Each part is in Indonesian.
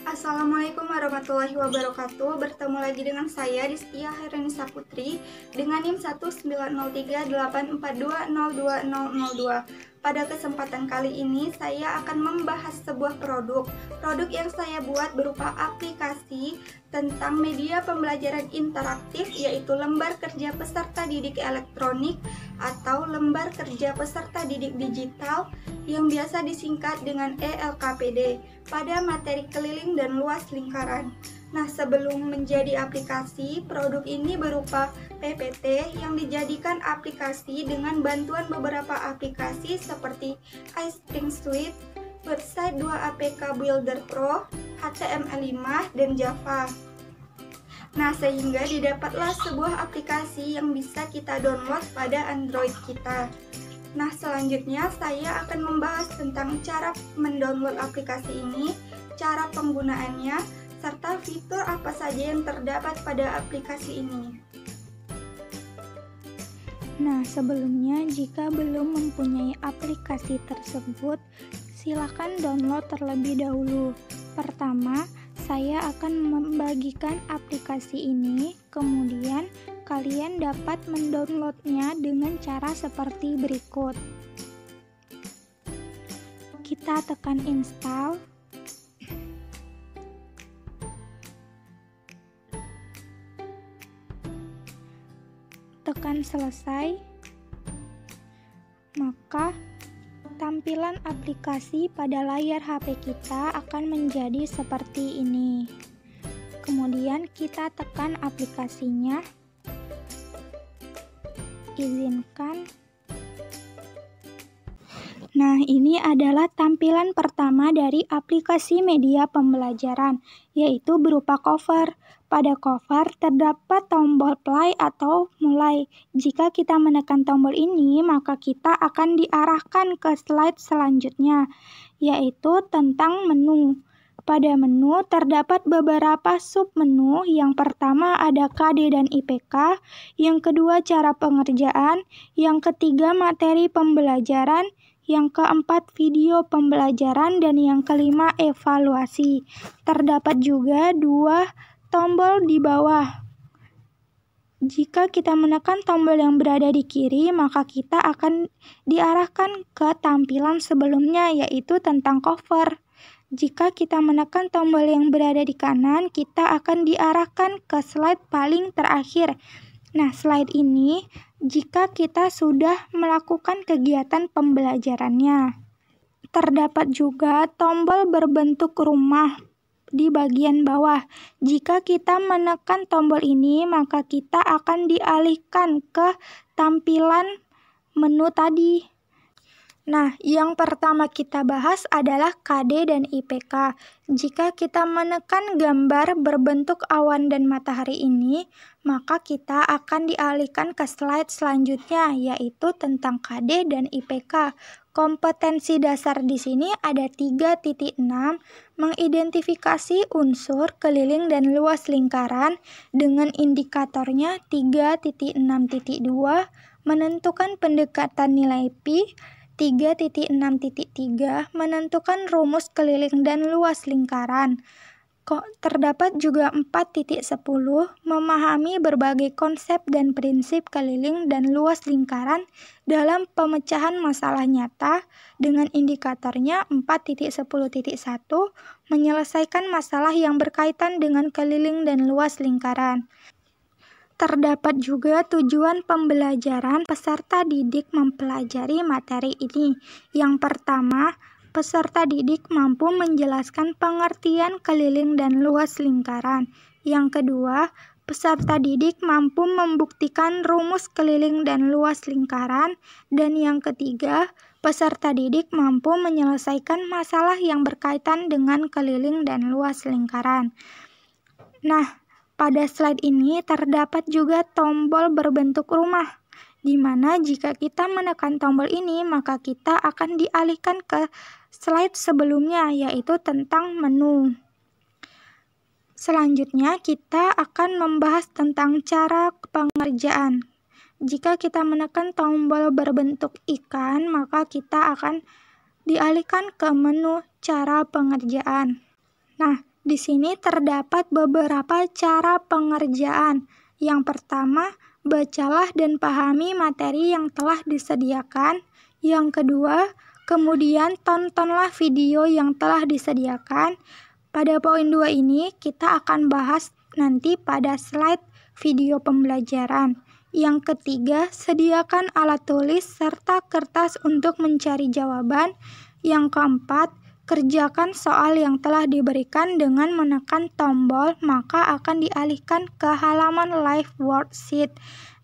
Assalamualaikum warahmatullahi wabarakatuh. Bertemu lagi dengan saya Rizkia Herenisa Putri dengan NIM 1903842020002. Pada kesempatan kali ini saya akan membahas sebuah produk yang saya buat berupa aplikasi tentang media pembelajaran interaktif, yaitu lembar kerja peserta didik elektronik atau lembar kerja peserta didik digital yang biasa disingkat dengan ELKPD pada materi keliling dan luas lingkaran. Nah, sebelum menjadi aplikasi, produk ini berupa PPT yang dijadikan aplikasi dengan bantuan beberapa aplikasi seperti iSpring Suite, Website 2 APK Builder Pro, HTML5, dan Java. Nah, sehingga didapatlah sebuah aplikasi yang bisa kita download pada Android kita. Nah, selanjutnya saya akan membahas tentang cara mendownload aplikasi ini, cara penggunaannya, serta fitur apa saja yang terdapat pada aplikasi ini. Nah, sebelumnya jika belum mempunyai aplikasi tersebut, silakan download terlebih dahulu. Pertama, saya akan membagikan aplikasi ini, kemudian kalian dapat mendownloadnya dengan cara seperti berikut. Kita tekan install. Tekan selesai. Maka tampilan aplikasi pada layar HP kita akan menjadi seperti ini. Kemudian kita tekan aplikasinya. Izinkan. Nah, ini adalah tampilan pertama dari aplikasi media pembelajaran, yaitu berupa cover. Pada cover terdapat tombol play atau mulai. Jika kita menekan tombol ini, maka kita akan diarahkan ke slide selanjutnya, yaitu tentang menu. Pada menu terdapat beberapa submenu. Yang pertama ada KD dan IPK, yang kedua cara pengerjaan, yang ketiga materi pembelajaran, yang keempat video pembelajaran, dan yang kelima evaluasi. Terdapat juga dua tombol di bawah. Jika kita menekan tombol yang berada di kiri, maka kita akan diarahkan ke tampilan sebelumnya, yaitu tentang cover. Jika kita menekan tombol yang berada di kanan, kita akan diarahkan ke slide paling terakhir. Nah, slide ini jika kita sudah melakukan kegiatan pembelajarannya. Terdapat juga tombol berbentuk rumah di bagian bawah. Jika kita menekan tombol ini, maka kita akan dialihkan ke tampilan menu tadi. Nah, yang pertama kita bahas adalah KD dan IPK. Jika kita menekan gambar berbentuk awan dan matahari ini, maka kita akan dialihkan ke slide selanjutnya, yaitu tentang KD dan IPK. Kompetensi dasar di sini ada 3.6, mengidentifikasi unsur keliling dan luas lingkaran dengan indikatornya 3.6.2, menentukan pendekatan nilai pi, 3.6.3, menentukan rumus keliling dan luas lingkaran. Terdapat juga 4.10, memahami berbagai konsep dan prinsip keliling dan luas lingkaran dalam pemecahan masalah nyata dengan indikatornya 4.10.1, menyelesaikan masalah yang berkaitan dengan keliling dan luas lingkaran. Terdapat juga tujuan pembelajaran peserta didik mempelajari materi ini. Yang pertama, peserta didik mampu menjelaskan pengertian keliling dan luas lingkaran. Yang kedua, peserta didik mampu membuktikan rumus keliling dan luas lingkaran. Dan yang ketiga, peserta didik mampu menyelesaikan masalah yang berkaitan dengan keliling dan luas lingkaran. Nah, pada slide ini terdapat juga tombol berbentuk rumah, di mana jika kita menekan tombol ini, maka kita akan dialihkan ke slide sebelumnya, yaitu tentang menu. Selanjutnya, kita akan membahas tentang cara pengerjaan. Jika kita menekan tombol berbentuk ikan, maka kita akan dialihkan ke menu cara pengerjaan. Nah, Di sini terdapat beberapa cara pengerjaan. Yang pertama, bacalah dan pahami materi yang telah disediakan. Yang kedua, kemudian tontonlah video yang telah disediakan. Pada poin 2 ini kita akan bahas nanti pada slide video pembelajaran. Yang ketiga, sediakan alat tulis serta kertas untuk mencari jawaban. Yang keempat, kerjakan soal yang telah diberikan dengan menekan tombol, maka akan dialihkan ke halaman live worksheet.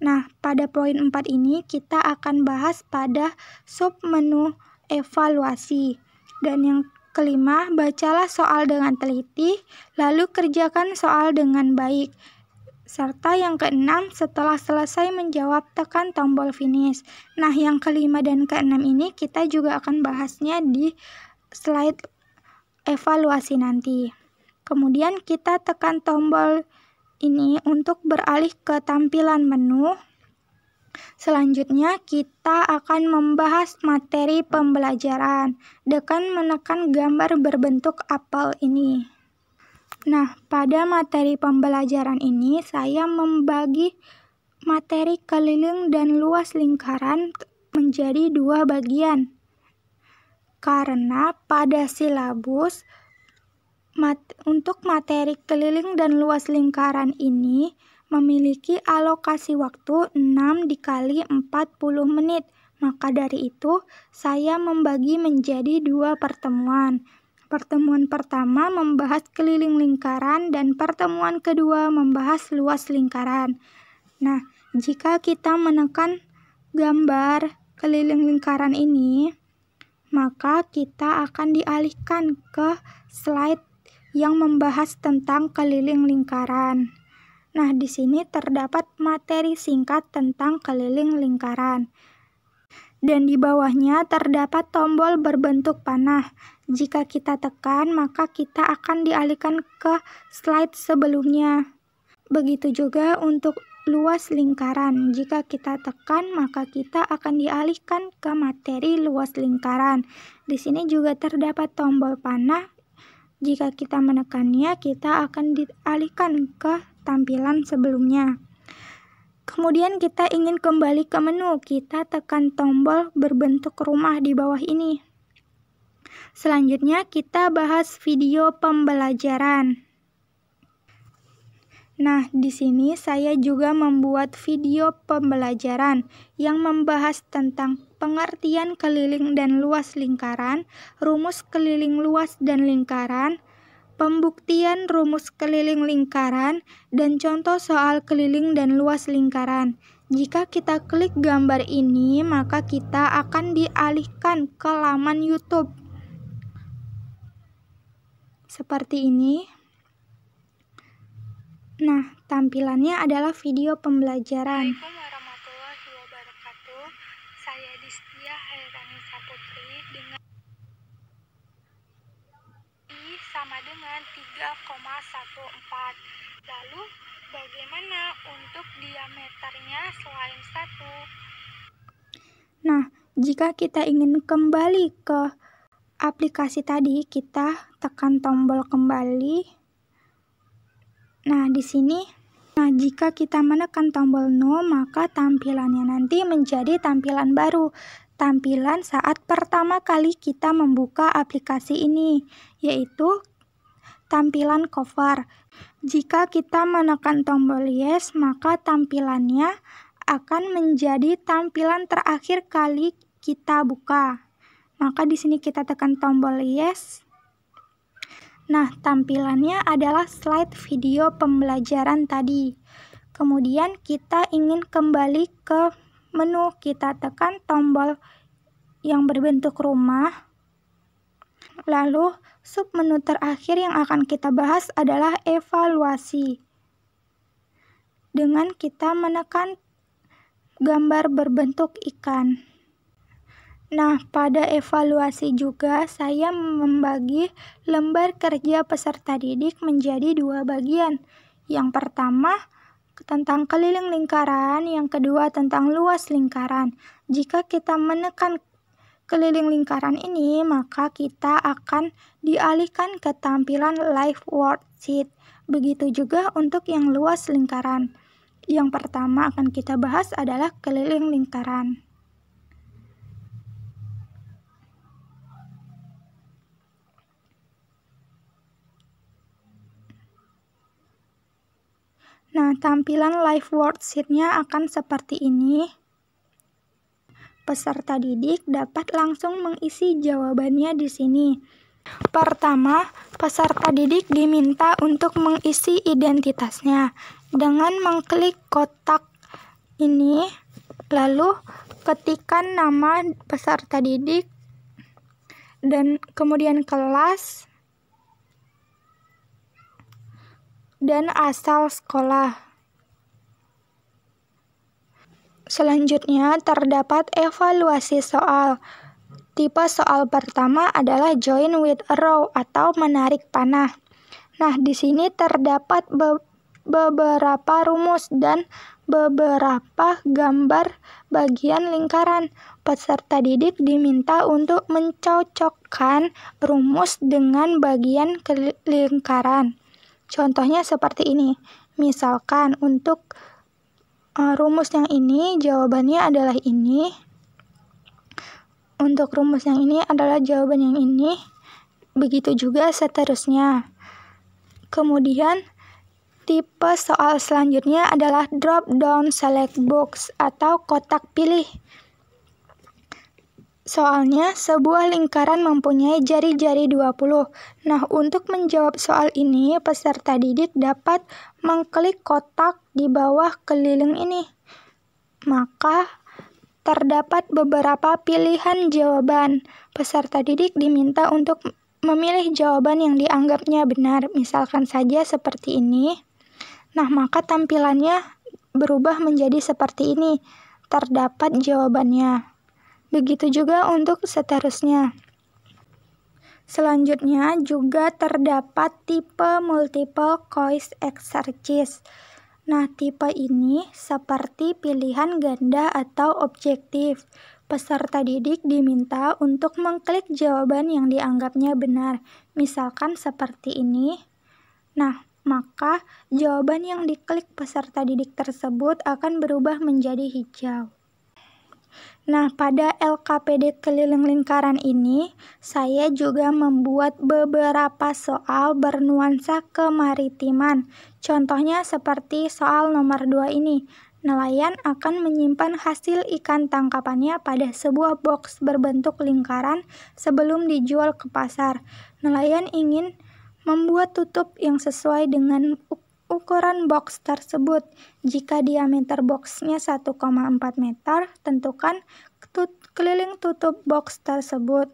Nah, pada poin 4 ini kita akan bahas pada submenu evaluasi. Dan yang kelima, bacalah soal dengan teliti, lalu kerjakan soal dengan baik. Serta yang keenam, setelah selesai menjawab, tekan tombol finish. Nah, yang kelima dan keenam ini kita juga akan bahasnya di slide evaluasi nanti. Kemudian kita tekan tombol ini untuk beralih ke tampilan menu. Selanjutnya kita akan membahas materi pembelajaran dengan menekan gambar berbentuk apel ini. Nah, pada materi pembelajaran ini saya membagi materi keliling dan luas lingkaran menjadi 2 bagian. Karena pada silabus untuk materi keliling dan luas lingkaran ini memiliki alokasi waktu 6 dikali 40 menit. Maka dari itu saya membagi menjadi 2 pertemuan. Pertemuan pertama membahas keliling lingkaran dan pertemuan kedua membahas luas lingkaran. Nah, jika kita menekan gambar keliling lingkaran ini, maka kita akan dialihkan ke slide yang membahas tentang keliling lingkaran. Nah, di sini terdapat materi singkat tentang keliling lingkaran. Dan di bawahnya terdapat tombol berbentuk panah. Jika kita tekan, maka kita akan dialihkan ke slide sebelumnya. Begitu juga untuk luas lingkaran. Jika kita tekan, maka kita akan dialihkan ke materi luas lingkaran. Di sini juga terdapat tombol panah. Jika kita menekannya, kita akan dialihkan ke tampilan sebelumnya. Kemudian kita ingin kembali ke menu, kita tekan tombol berbentuk rumah di bawah ini. Selanjutnya kita bahas video pembelajaran. Nah, di sini saya juga membuat video pembelajaran yang membahas tentang pengertian keliling dan luas lingkaran, rumus keliling luas dan lingkaran, pembuktian rumus keliling lingkaran, dan contoh soal keliling dan luas lingkaran. Jika kita klik gambar ini, maka kita akan dialihkan ke laman YouTube. Seperti ini. Nah, tampilannya adalah video pembelajaran. Assalamualaikum warahmatullahi wabarakatuh. Saya Distia Hairani Saputri dengan I sama dengan 3,14. Lalu bagaimana untuk diameternya selain 1? Nah, jika kita ingin kembali ke aplikasi tadi, kita tekan tombol kembali. Nah, di sini, jika kita menekan tombol no, maka tampilannya nanti menjadi tampilan baru. Tampilan saat pertama kali kita membuka aplikasi ini, yaitu tampilan cover. Jika kita menekan tombol yes, maka tampilannya akan menjadi tampilan terakhir kali kita buka. Maka di sini kita tekan tombol yes. Nah, tampilannya adalah slide video pembelajaran tadi. Kemudian kita ingin kembali ke menu, kita tekan tombol yang berbentuk rumah. Lalu submenu terakhir yang akan kita bahas adalah evaluasi. Dengan kita menekan gambar berbentuk ikan. Nah, pada evaluasi juga saya membagi lembar kerja peserta didik menjadi 2 bagian. Yang pertama tentang keliling lingkaran, yang kedua tentang luas lingkaran. Jika kita menekan keliling lingkaran ini, maka kita akan dialihkan ke tampilan Live Worksheet. Begitu juga untuk yang luas lingkaran. Yang pertama akan kita bahas adalah keliling lingkaran. Nah, tampilan Live Worksheet-nya akan seperti ini. Peserta didik dapat langsung mengisi jawabannya di sini. Pertama, peserta didik diminta untuk mengisi identitasnya dengan mengklik kotak ini, lalu ketikkan nama peserta didik dan kemudian kelas dan asal sekolah. Selanjutnya terdapat evaluasi soal. Tipe soal pertama adalah join with a row atau menarik panah. Nah, di sini terdapat beberapa rumus dan beberapa gambar bagian lingkaran. Peserta didik diminta untuk mencocokkan rumus dengan bagian lingkaran. Contohnya seperti ini. Misalkan untuk rumus yang ini jawabannya adalah ini. Untuk rumus yang ini adalah jawaban yang ini. Begitu juga seterusnya. Kemudian tipe soal selanjutnya adalah drop down select box atau kotak pilih. Soalnya sebuah lingkaran mempunyai jari-jari 20. Nah, untuk menjawab soal ini, peserta didik dapat mengklik kotak di bawah keliling ini. Maka terdapat beberapa pilihan jawaban. Peserta didik diminta untuk memilih jawaban yang dianggapnya benar. Misalkan saja seperti ini. Nah, maka tampilannya berubah menjadi seperti ini. Terdapat jawabannya. Begitu juga untuk seterusnya. Selanjutnya juga terdapat tipe multiple choice exercise. Nah, tipe ini seperti pilihan ganda atau objektif. Peserta didik diminta untuk mengklik jawaban yang dianggapnya benar. Misalkan seperti ini. Nah, maka jawaban yang diklik peserta didik tersebut akan berubah menjadi hijau. Nah, pada LKPD keliling lingkaran ini, saya juga membuat beberapa soal bernuansa kemaritiman. Contohnya seperti soal nomor 2 ini. Nelayan akan menyimpan hasil ikan tangkapannya pada sebuah box berbentuk lingkaran sebelum dijual ke pasar. Nelayan ingin membuat tutup yang sesuai dengan ukuran box tersebut. Jika diameter boxnya 1,4 meter, tentukan keliling tutup box tersebut.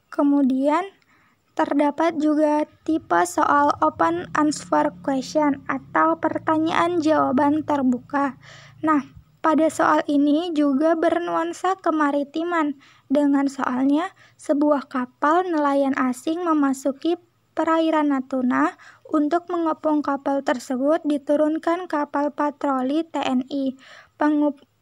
Kemudian terdapat juga tipe soal open answer question atau pertanyaan jawaban terbuka. Nah, pada soal ini juga bernuansa kemaritiman. Dengan soalnya, sebuah kapal nelayan asing memasuki perairan Natuna. Untuk mengepung kapal tersebut diturunkan kapal patroli TNI.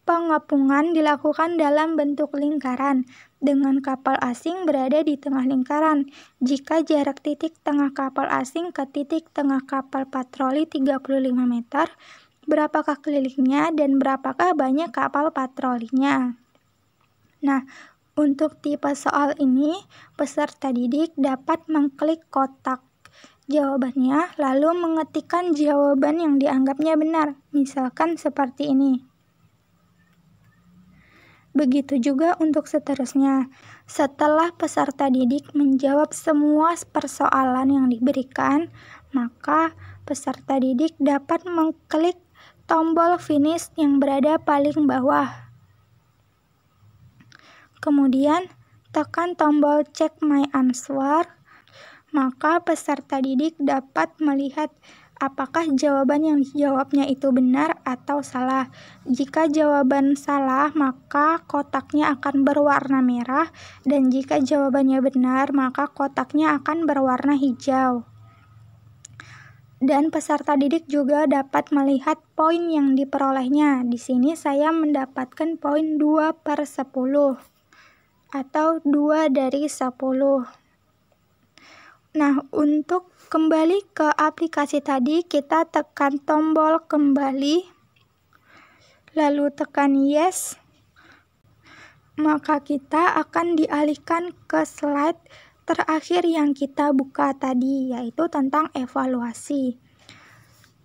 Pengepungan dilakukan dalam bentuk lingkaran, dengan kapal asing berada di tengah lingkaran. Jika jarak titik tengah kapal asing ke titik tengah kapal patroli 35 meter, berapakah kelilingnya dan berapakah banyak kapal patrolinya? Nah, untuk tipe soal ini, peserta didik dapat mengklik kotak jawabannya, lalu mengetikkan jawaban yang dianggapnya benar, misalkan seperti ini. Begitu juga untuk seterusnya. Setelah peserta didik menjawab semua persoalan yang diberikan, maka peserta didik dapat mengklik tombol finish yang berada paling bawah. Kemudian tekan tombol check my answer, maka peserta didik dapat melihat apakah jawaban yang dijawabnya itu benar atau salah. Jika jawaban salah, maka kotaknya akan berwarna merah, dan jika jawabannya benar, maka kotaknya akan berwarna hijau. Dan peserta didik juga dapat melihat poin yang diperolehnya. Di sini saya mendapatkan poin 2/10 atau 2 dari 10. Nah, untuk kembali ke aplikasi tadi, kita tekan tombol kembali, lalu tekan yes. Maka kita akan dialihkan ke slide terakhir yang kita buka tadi, yaitu tentang evaluasi.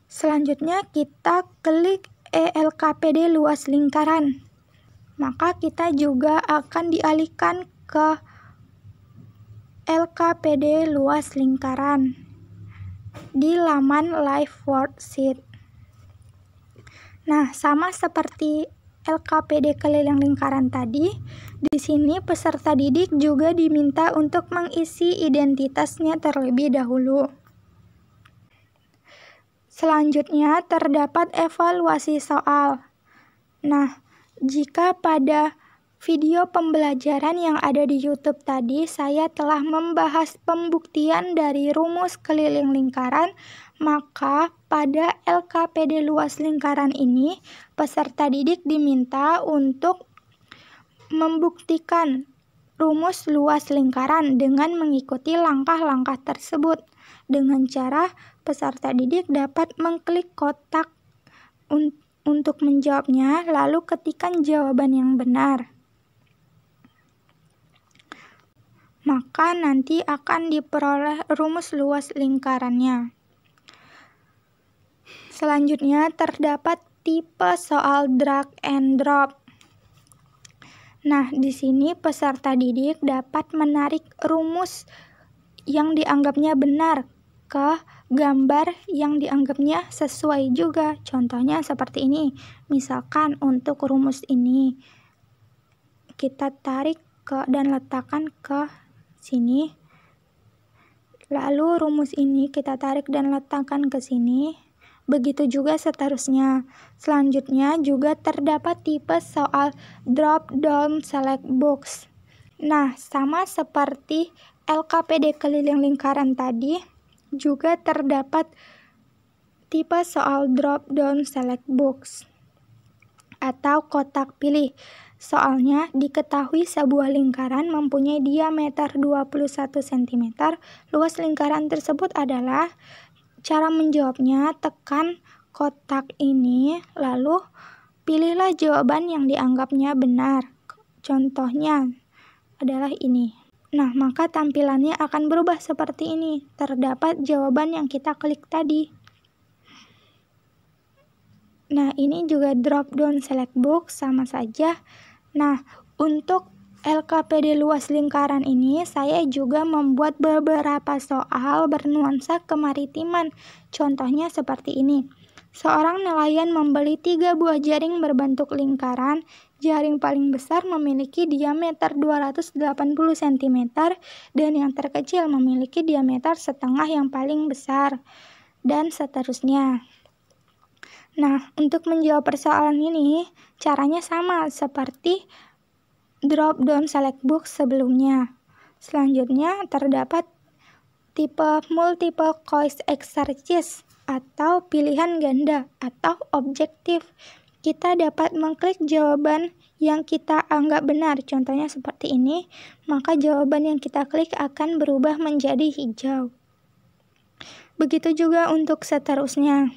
Selanjutnya kita klik ELKPD luas lingkaran. Maka kita juga akan dialihkan ke LKPD luas lingkaran di laman Live Worksheet. Nah, sama seperti LKPD keliling lingkaran tadi, di sini peserta didik juga diminta untuk mengisi identitasnya terlebih dahulu. Selanjutnya terdapat evaluasi soal. Nah, jika pada video pembelajaran yang ada di YouTube tadi saya telah membahas pembuktian dari rumus keliling lingkaran, maka pada LKPD luas lingkaran ini peserta didik diminta untuk membuktikan rumus luas lingkaran dengan mengikuti langkah-langkah tersebut. Dengan cara peserta didik dapat mengklik kotak untuk menjawabnya, lalu ketikkan jawaban yang benar. Maka nanti akan diperoleh rumus luas lingkarannya. Selanjutnya terdapat tipe soal drag and drop. Nah, di sini peserta didik dapat menarik rumus yang dianggapnya benar ke gambar yang dianggapnya sesuai juga. Contohnya seperti ini. Misalkan untuk rumus ini kita tarik dan letakkan ke sini. Lalu rumus ini kita tarik dan letakkan ke sini. Begitu juga seterusnya. Selanjutnya juga terdapat tipe soal drop down select box. Nah, sama seperti LKPD keliling lingkaran tadi, juga terdapat tipe soal drop down select box atau kotak pilih. Soalnya diketahui sebuah lingkaran mempunyai diameter 21 cm. Luas lingkaran tersebut adalah. Cara menjawabnya, tekan kotak ini, lalu pilihlah jawaban yang dianggapnya benar. Contohnya adalah ini. Nah, maka tampilannya akan berubah seperti ini. Terdapat jawaban yang kita klik tadi. Nah, ini juga drop down select box, sama saja. Nah, untuk LKPD luas lingkaran ini saya juga membuat beberapa soal bernuansa kemaritiman. Contohnya seperti ini. Seorang nelayan membeli 3 buah jaring berbentuk lingkaran. Jaring paling besar memiliki diameter 280 cm dan yang terkecil memiliki diameter setengah yang paling besar, dan seterusnya. Nah, untuk menjawab persoalan ini caranya sama seperti drop down select box sebelumnya. Selanjutnya terdapat tipe multiple choice exercise atau pilihan ganda atau objektif. Kita dapat mengklik jawaban yang kita anggap benar. Contohnya seperti ini, maka jawaban yang kita klik akan berubah menjadi hijau. Begitu juga untuk seterusnya.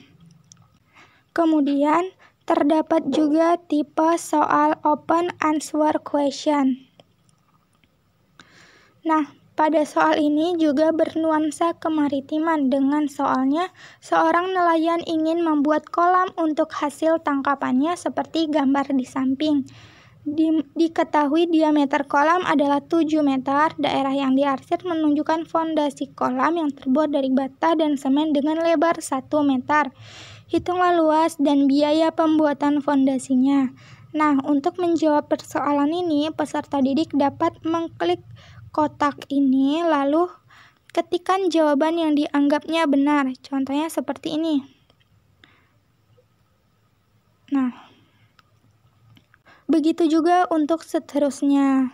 Kemudian terdapat juga tipe soal open answer question. Nah, pada soal ini juga bernuansa kemaritiman dengan soalnya seorang nelayan ingin membuat kolam untuk hasil tangkapannya seperti gambar di samping. Diketahui diameter kolam adalah 7 meter. Daerah yang diarsir menunjukkan fondasi kolam yang terbuat dari bata dan semen dengan lebar 1 meter. Hitunglah luas dan biaya pembuatan fondasinya. Nah, untuk menjawab persoalan ini, peserta didik dapat mengklik kotak ini, lalu ketikkan jawaban yang dianggapnya benar. Contohnya seperti ini. Nah, begitu juga untuk seterusnya.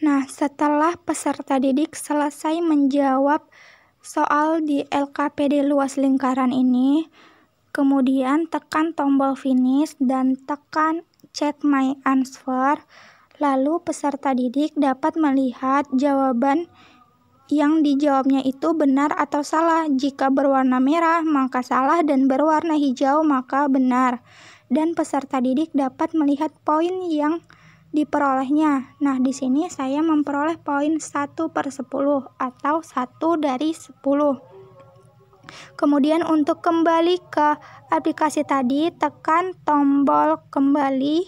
Nah, setelah peserta didik selesai menjawab soal di LKPD luas lingkaran ini, kemudian tekan tombol finish dan tekan check my answer. Lalu peserta didik dapat melihat jawaban yang dijawabnya itu benar atau salah. Jika berwarna merah, maka salah, dan berwarna hijau, maka benar. Dan peserta didik dapat melihat poin yang diperolehnya. Nah, di sini saya memperoleh poin 1/10 atau 1 dari 10. Kemudian untuk kembali ke aplikasi tadi, tekan tombol kembali,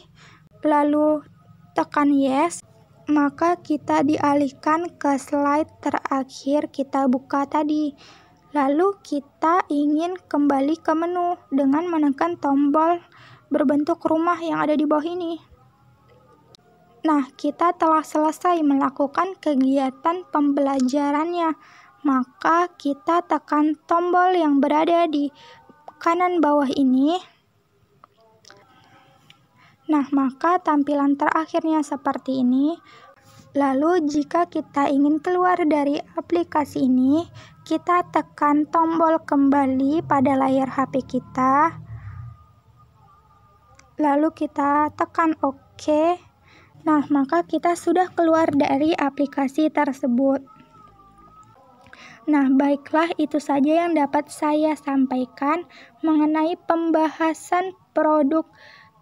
lalu tekan yes, maka kita dialihkan ke slide terakhir kita buka tadi. Lalu kita ingin kembali ke menu dengan menekan tombol berbentuk rumah yang ada di bawah ini. Nah, kita telah selesai melakukan kegiatan pembelajarannya. Maka kita tekan tombol yang berada di kanan bawah ini. Nah, maka tampilan terakhirnya seperti ini. Lalu jika kita ingin keluar dari aplikasi ini, kita tekan tombol kembali pada layar HP kita. Lalu kita tekan OK. Nah, maka kita sudah keluar dari aplikasi tersebut. Nah, baiklah, itu saja yang dapat saya sampaikan mengenai pembahasan produk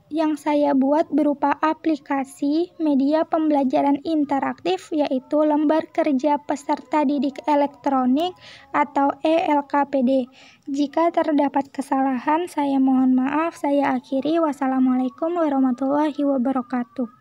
yang saya buat berupa aplikasi media pembelajaran interaktif, yaitu lembar kerja peserta didik elektronik atau ELKPD. Jika terdapat kesalahan, saya mohon maaf. Saya akhiri. Wassalamualaikum warahmatullahi wabarakatuh.